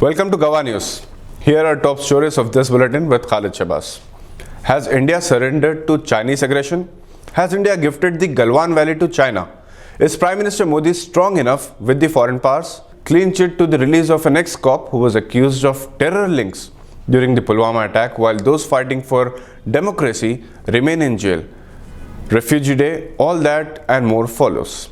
Welcome to Gawa News. Here are top stories of this bulletin with Khalid Shabazz. Has India surrendered to Chinese aggression? Has India gifted the Galwan Valley to China? Is Prime Minister Modi strong enough with the foreign powers? Clean chit to the release of an ex-cop who was accused of terror links during the Pulwama attack, while those fighting for democracy remain in jail. Refugee Day, all that and more follows.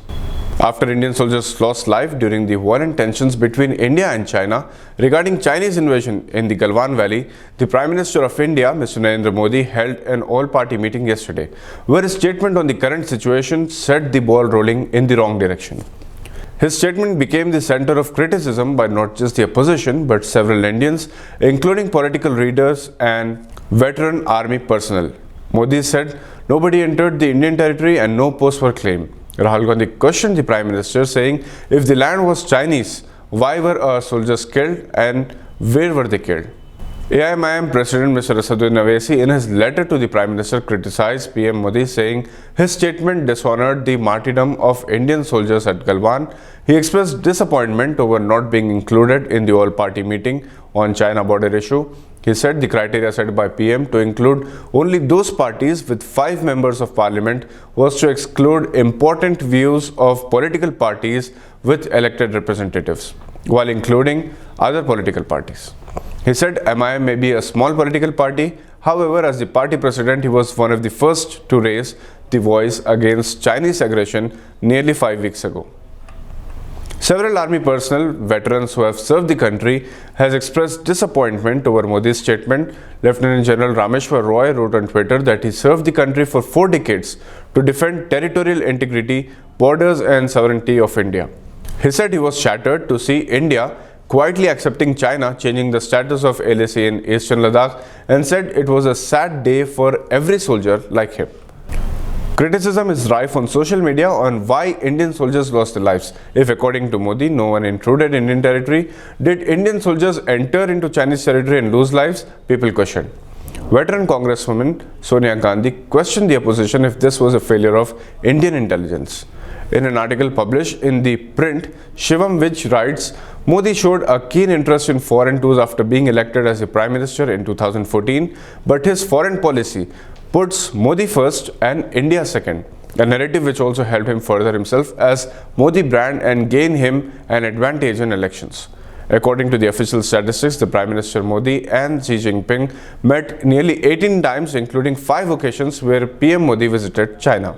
After Indian soldiers lost life during the violent tensions between India and China regarding Chinese invasion in the Galwan Valley, the Prime Minister of India, Mr. Narendra Modi, held an all-party meeting yesterday, where his statement on the current situation set the ball rolling in the wrong direction. His statement became the center of criticism by not just the opposition but several Indians, including political leaders and veteran army personnel. Modi said nobody entered the Indian territory and no posts were claimed. Rahul Gandhi questioned the Prime Minister, saying if the land was Chinese, why were our soldiers killed and where were they killed? AIMIM President Mr. Asaduddin Owaisi, in his letter to the Prime Minister, criticized PM Modi, saying his statement dishonored the martyrdom of Indian soldiers at Galwan. He expressed disappointment over not being included in the all-party meeting on China border issue. He said the criteria set by PM to include only those parties with 5 members of parliament was to exclude important views of political parties with elected representatives, while including other political parties. He said MIM may be a small political party. However, as the party president, he was one of the first to raise the voice against Chinese aggression nearly 5 weeks ago. Several army personnel, veterans who have served the country, has expressed disappointment over Modi's statement. Lieutenant General Rameshwar Roy wrote on Twitter that he served the country for 4 decades to defend territorial integrity, borders and sovereignty of India. He said he was shattered to see India quietly accepting China changing the status of LAC in Eastern Ladakh, and said it was a sad day for every soldier like him. Criticism is rife on social media on why Indian soldiers lost their lives. If, according to Modi, no one intruded Indian territory, did Indian soldiers enter into Chinese territory and lose lives? People questioned. Veteran Congresswoman Sonia Gandhi questioned the opposition if this was a failure of Indian intelligence. In an article published in the print, Shivam Vij writes, Modi showed a keen interest in foreign tours after being elected as a Prime Minister in 2014, but his foreign policy puts Modi first and India second, a narrative which also helped him further himself as Modi brand and gain him an advantage in elections. According to the official statistics, the Prime Minister Modi and Xi Jinping met nearly 18 times, including 5 occasions where PM Modi visited China.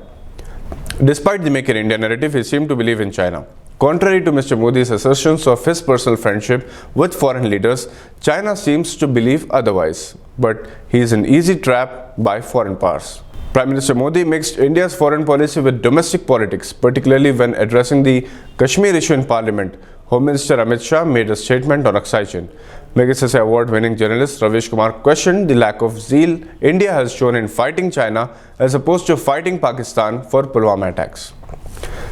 Despite the Make in India narrative, he seemed to believe in China. Contrary to Mr. Modi's assertions of his personal friendship with foreign leaders, China seems to believe otherwise. But he is an easy trap by foreign powers. Prime Minister Modi mixed India's foreign policy with domestic politics, particularly when addressing the Kashmir issue in Parliament. Home Minister Amit Shah made a statement on Oxygen. Magsaysay Award-winning journalist Ravish Kumar questioned the lack of zeal India has shown in fighting China as opposed to fighting Pakistan for Pulwama attacks.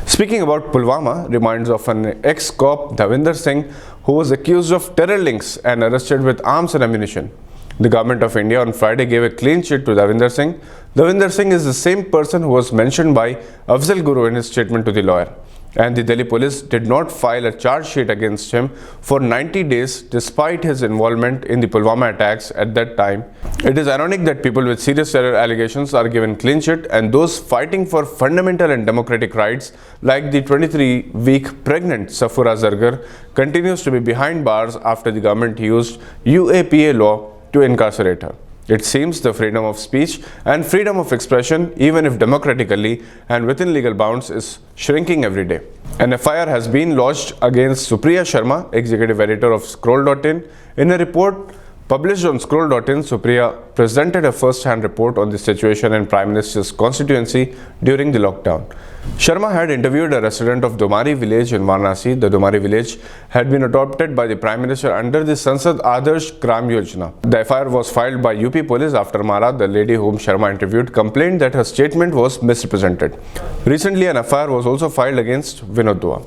Speaking about Pulwama reminds of an ex-cop, Davinder Singh, who was accused of terror links and arrested with arms and ammunition. The government of India on Friday gave a clean sheet to Davinder Singh. Davinder Singh is the same person who was mentioned by Afzal Guru in his statement to the lawyer. And the Delhi police did not file a charge sheet against him for 90 days despite his involvement in the Pulwama attacks at that time. It is ironic that people with serious terror allegations are given clean sheet and those fighting for fundamental and democratic rights like the 23-week pregnant Safura Zargar continues to be behind bars after the government used UAPA law to incarcerate her. It seems the freedom of speech and freedom of expression, even if democratically and within legal bounds, is shrinking every day. An FIR has been lodged against Supriya Sharma, executive editor of Scroll.in. In a report published on Scroll.in, Supriya presented a first-hand report on the situation in Prime Minister's constituency during the lockdown. Sharma had interviewed a resident of Domari village in Varanasi. The Domari village had been adopted by the Prime Minister under the Sansad Adarsh Gram Yojana. The FIR was filed by UP police after Mara, the lady whom Sharma interviewed, complained that her statement was misrepresented. Recently, an FIR was also filed against Vinod Dua.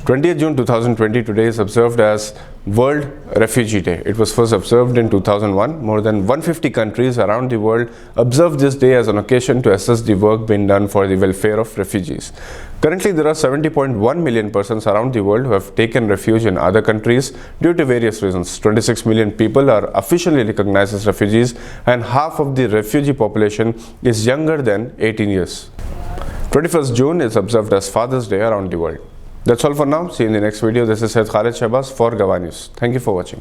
20th June 2020 today is observed as World Refugee Day. It was first observed in 2001. More than 150 countries around the world observe this day as an occasion to assess the work being done for the welfare of refugees. Currently, there are 70.1 million persons around the world who have taken refuge in other countries due to various reasons. 26 million people are officially recognized as refugees, and half of the refugee population is younger than 18 years. 21st June is observed as Father's Day around the world. That's all for now. See you in the next video. This is Syed Khalid Shahbaz for Gawah News. Thank you for watching.